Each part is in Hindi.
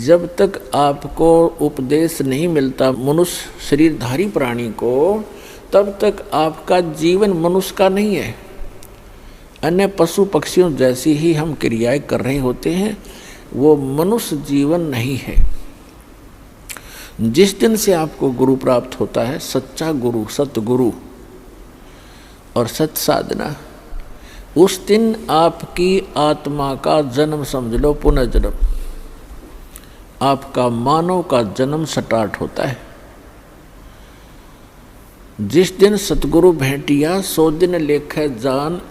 जब तक आपको उपदेश नहीं मिलता मनुष्य शरीरधारी प्राणी को, तब तक आपका जीवन मनुष्य का नहीं है। अन्य पशु पक्षियों जैसी ही हम क्रियाएं कर रहे होते हैं, वो मनुष्य जीवन नहीं है। जिस दिन से आपको गुरु प्राप्त होता है, सच्चा गुरु, सतगुरु और सत साधना, उस दिन आपकी आत्मा का जन्म समझ लो पुनर्जन्म, आपका मानव का जन्म स्टार्ट होता है। जिस दिन सतगुरु भेंटिया 100 दिन लेखे जान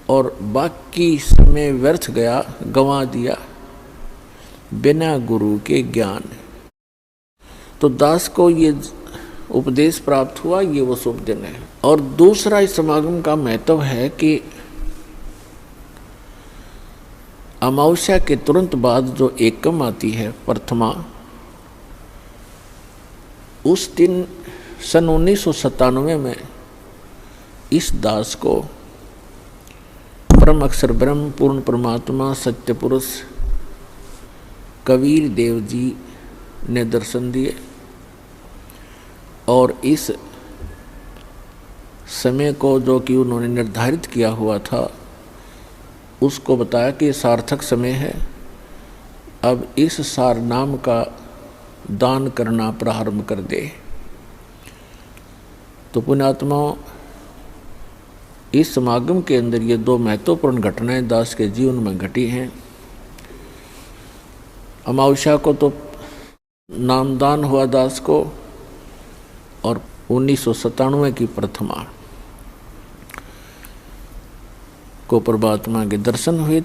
और बाकी समय व्यर्थ गया, गंवा दिया बिना गुरु के ज्ञान। तो दास को ये उपदेश प्राप्त हुआ, ये वो शुभ दिन है। और दूसरा इस समागम का महत्व है कि अमावस्या के तुरंत बाद जो एकम आती है, प्रथमा, उस दिन सन 1997 में इस दास को परम अक्षर ब्रह्म पूर्ण परमात्मा सत्य पुरुष कबीर देव जी ने दर्शन दिए और इस समय को जो कि उन्होंने निर्धारित किया हुआ था, उसको बताया कि सार्थक समय है, अब इस सार नाम का दान करना प्रारंभ कर दे। तो पुण्यात्माओं, इस समागम के अंदर ये 2 महत्वपूर्ण घटनाएं दास के जीवन में घटी हैं। अमावस्या को तो नामदान हुआ दास को, और 1997 की प्रथमा को परमात्मा के दर्शन हुए।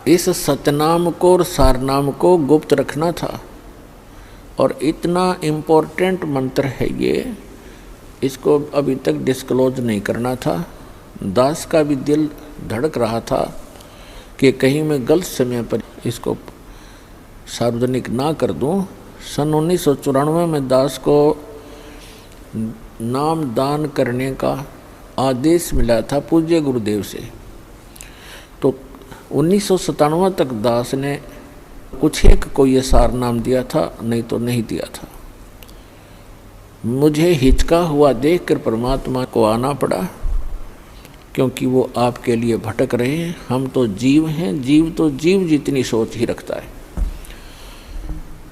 इस सतनाम को और सारनाम को गुप्त रखना था, और इतना इम्पोर्टेंट मंत्र है ये, इसको अभी तक डिस्क्लोज नहीं करना था। दास का भी दिल धड़क रहा था कि कहीं मैं गलत समय पर इसको सार्वजनिक ना कर दूं। सन 1994 में दास को नाम दान करने का आदेश मिला था पूज्य गुरुदेव से। तो 1997 तक दास ने कुछ एक को ये सार नाम दिया था, नहीं तो नहीं दिया था। मुझे हिचका हुआ देखकर परमात्मा को आना पड़ा, क्योंकि वो आपके लिए भटक रहे हैं। हम तो जीव हैं, जीव तो जीव जितनी सोच ही रखता है।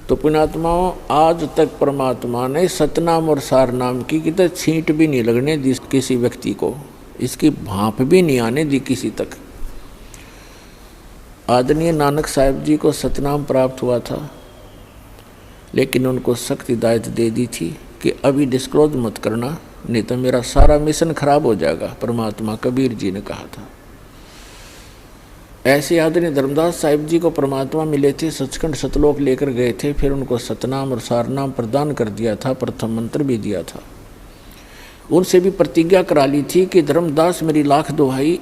तो पुण्यात्माओं, आज तक परमात्मा ने सतनाम और सारनाम की कितने छींट भी नहीं लगने दी किसी व्यक्ति को, इसकी भाप भी नहीं आने दी किसी तक। आदरणीय नानक साहिब जी को सतनाम प्राप्त हुआ था, लेकिन उनको सख्त हिदायत दे दी थी कि अभी डिस्क्लोज मत करना, नहीं तो मेरा सारा मिशन खराब हो जाएगा, परमात्मा कबीर जी ने कहा था। ऐसे आदरणीय धर्मदास साहिब जी को परमात्मा मिले थे, सचखंड सतलोक लेकर गए थे, फिर उनको सतनाम और सारनाम प्रदान कर दिया था, प्रथम मंत्र भी दिया था। उनसे भी प्रतिज्ञा करा ली थी कि धर्मदास मेरी लाख दुहाई,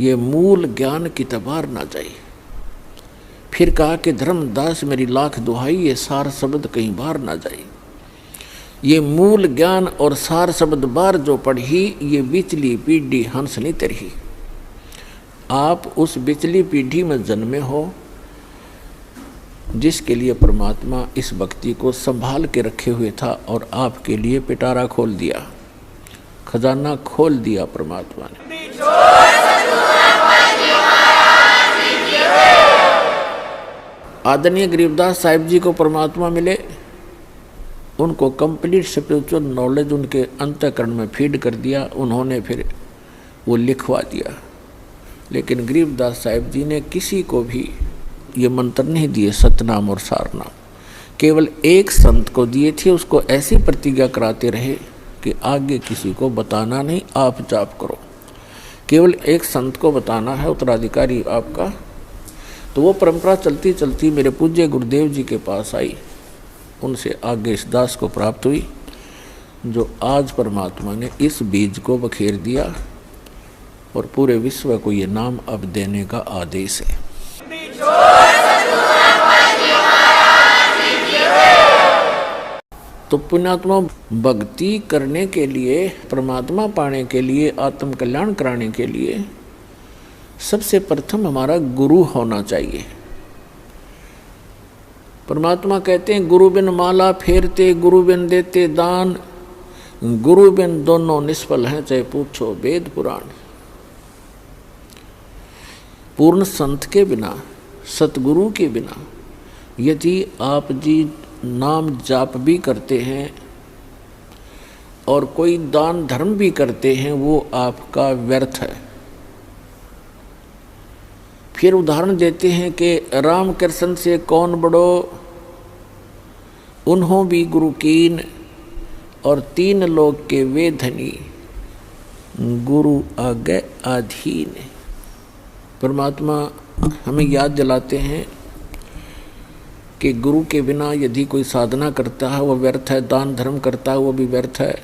ये मूल ज्ञान की तबार ना जाए। फिर कहा कि धर्मदास मेरी लाख दुहाई, ये सार शब्द कहीं बाहर ना जाए। ये मूल ज्ञान और सार शब्द बार जो पढ़ी, ये बिचली पीढ़ी हंस नहीं तरही। आप उस बिचली पीढ़ी में जन्मे हो जिसके लिए परमात्मा इस भक्ति को संभाल के रखे हुए था, और आपके लिए पिटारा खोल दिया, खजाना खोल दिया परमात्मा ने। आदरणीय गरीबदास साहिब जी को परमात्मा मिले, उनको कंप्लीट स्पिरिचुअल नॉलेज उनके अंतःकरण में फीड कर दिया, उन्होंने फिर वो लिखवा दिया। लेकिन गरीबदास साहिब जी ने किसी को भी ये मंत्र नहीं दिए सतनाम और सारनाम, केवल एक संत को दिए थे। उसको ऐसी प्रतिज्ञा कराते रहे कि आगे किसी को बताना नहीं, आप जाप करो, केवल एक संत को बताना है, उत्तराधिकारी आपका। तो वो परंपरा चलती चलती मेरे पूज्य गुरुदेव जी के पास आई, उनसे आगे इस दास को प्राप्त हुई, जो आज परमात्मा ने इस बीज को बखेर दिया और पूरे विश्व को ये नाम अब देने का आदेश है। तो पुण्यात्मा भक्ति करने के लिए, परमात्मा पाने के लिए, आत्म कल्याण कराने के लिए सबसे प्रथम हमारा गुरु होना चाहिए। परमात्मा कहते हैं गुरु बिन माला फेरते, गुरु बिन देते दान, गुरु बिन दोनों निष्फल हैं, चाहे पूछो वेद पुराण। पूर्ण संत के बिना, सतगुरु के बिना यदि आप जी नाम जाप भी करते हैं और कोई दान धर्म भी करते हैं, वो आपका व्यर्थ है। फिर उदाहरण देते हैं कि राम कृष्ण से कौन बड़ो, उन्हों भी गुरु कीन, और 3 लोग के वे धनी, गुरु आगे अधीन। परमात्मा हमें याद दिलाते हैं कि गुरु के बिना यदि कोई साधना करता है वो व्यर्थ है, दान धर्म करता है वो भी व्यर्थ है।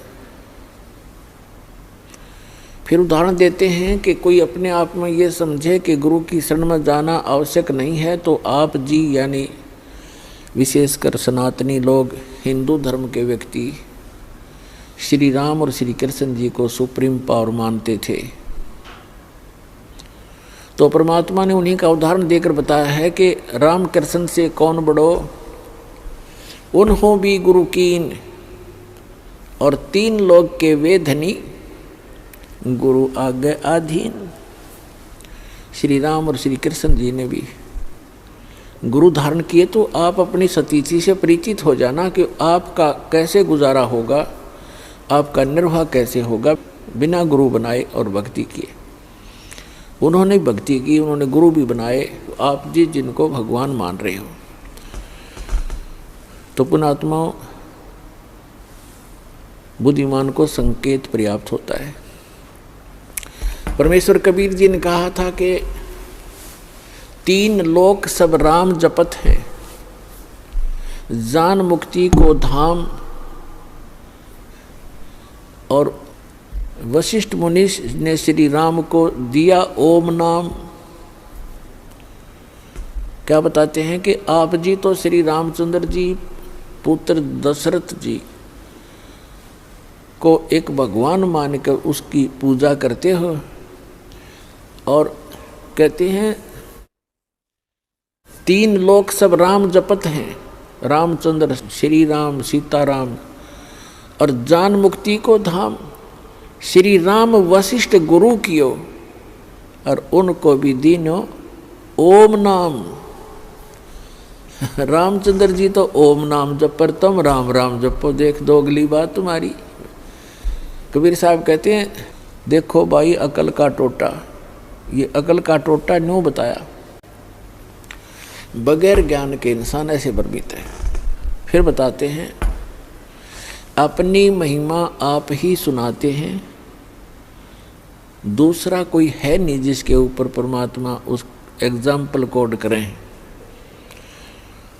फिर उदाहरण देते हैं कि कोई अपने आप में ये समझे कि गुरु की शरण में जाना आवश्यक नहीं है, तो आप जी यानी विशेषकर सनातनी लोग, हिंदू धर्म के व्यक्ति श्री राम और श्री कृष्ण जी को सुप्रीम पावर मानते थे। तो परमात्मा ने उन्हीं का उदाहरण देकर बताया है कि राम कृष्ण से कौन बड़ो, उन्हों भी गुरु कीन, और 3 लोग के वे धनी, गुरु आगे अधीन। श्री राम और श्री कृष्ण जी ने भी गुरु धारण किए, तो आप अपनी सतीथि से परिचित हो जाना कि आपका कैसे गुजारा होगा, आपका निर्वाह कैसे होगा बिना गुरु बनाए और भक्ति किए। उन्होंने भक्ति की, उन्होंने गुरु भी बनाए, आप जी जिनको भगवान मान रहे हो। तो पुण्यात्मा बुद्धिमान को संकेत पर्याप्त होता है। परमेश्वर कबीर जी ने कहा था कि 3 लोक सब राम जपत हैं, जान मुक्ति को धाम, और वशिष्ठ मुनि ने श्री राम को दिया ओम नाम। क्या बताते हैं कि आप जी तो श्री रामचंद्र जी पुत्र दशरथ जी को एक भगवान मानकर उसकी पूजा करते हो, और कहते हैं 3 लोक सब राम जपत हैं, रामचंद्र, श्री राम, सीताराम, और जान मुक्ति को धाम श्री राम वशिष्ठ गुरु कियो, और उनको भी दीनो ओम नाम। रामचंद्र जी तो ओम नाम जप पर, तुम राम राम जपो, देख दोगली बात तुम्हारी। कबीर साहब कहते हैं देखो भाई अकल का टोटा, ये अकल का टोटा न्यों बताया, बगैर ज्ञान के इंसान ऐसे भ्रमित है। फिर बताते हैं अपनी महिमा आप ही सुनाते हैं, दूसरा कोई है नहीं जिसके ऊपर परमात्मा उस एग्जाम्पल कोड करें।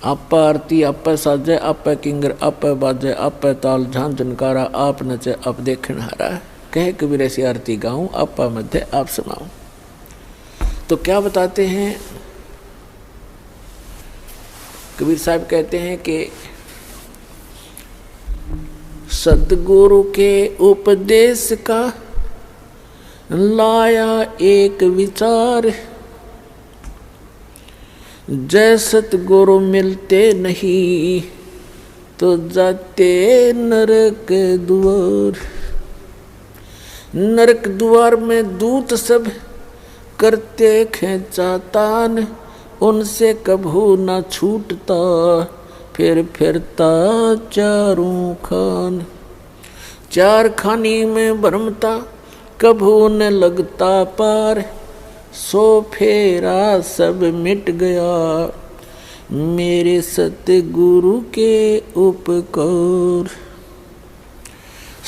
आप आरती आप साजे, आप किंगर आप बाजे, आप ताल झान झनकारा, आप नचे आप देखन हारा, कहे कबीर ऐसी आरती गाऊं, आप मध्य आप सुनाऊं। तो क्या बताते हैं कबीर साहब, कहते हैं कि सतगुरु के उपदेश का लाया एक विचार, जय सतगुरु मिलते नहीं तो जाते नरक द्वार। नरक द्वार में दूत सब करते खेचातान, उनसे कभू न छूटता फिर फिरता चारों खान। 4 खानी में भरमता कभू न लगता पार, सो फेरा सब मिट गया मेरे सतगुरु के उपकार।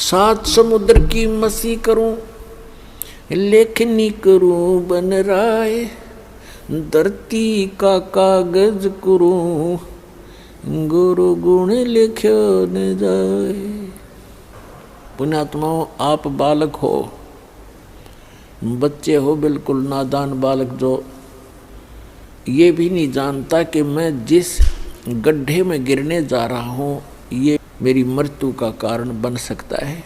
7 समुद्र की मसी करूं, लेखनी करूं बन राय, धरती का कागज करूं, गुरु गुण लिख्यो न जाए। पुण्यात्माओं, आप बालक हो, बच्चे हो, बिल्कुल नादान बालक, जो ये भी नहीं जानता कि मैं जिस गड्ढे में गिरने जा रहा हूँ ये मेरी मृत्यु का कारण बन सकता है।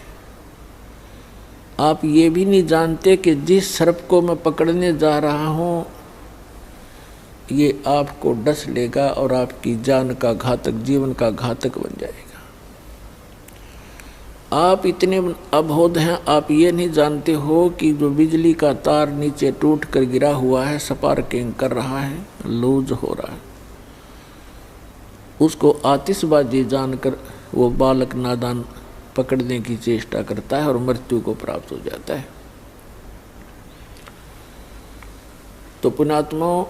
आप ये भी नहीं जानते कि जिस सर्प को मैं पकड़ने जा रहा हूँ ये आपको डस लेगा और आपकी जान का घातक, जीवन का घातक बन जाएगा। आप इतने अबोध हैं, आप ये नहीं जानते हो कि जो बिजली का तार नीचे टूट कर गिरा हुआ है, स्पार्किंग कर रहा है, लूज हो रहा है, उसको आतिशबाजी जानकर वो बालक नादान पकड़ने की चेष्टा करता है और मृत्यु को प्राप्त हो जाता है। तो पुण्यात्माओं,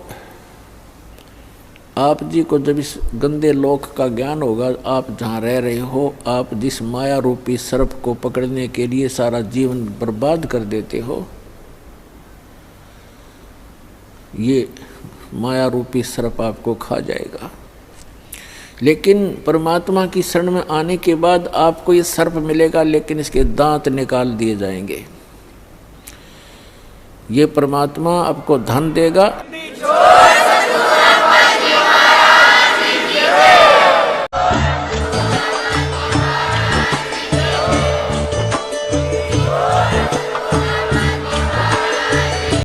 आप जी को जब इस गंदे लोक का ज्ञान होगा, आप जहाँ रह रहे हो, आप जिस माया रूपी सर्प को पकड़ने के लिए सारा जीवन बर्बाद कर देते हो, ये माया रूपी सर्प आपको खा जाएगा। लेकिन परमात्मा की शरण में आने के बाद आपको ये सर्प मिलेगा, लेकिन इसके दांत निकाल दिए जाएंगे। ये परमात्मा आपको धन देगा,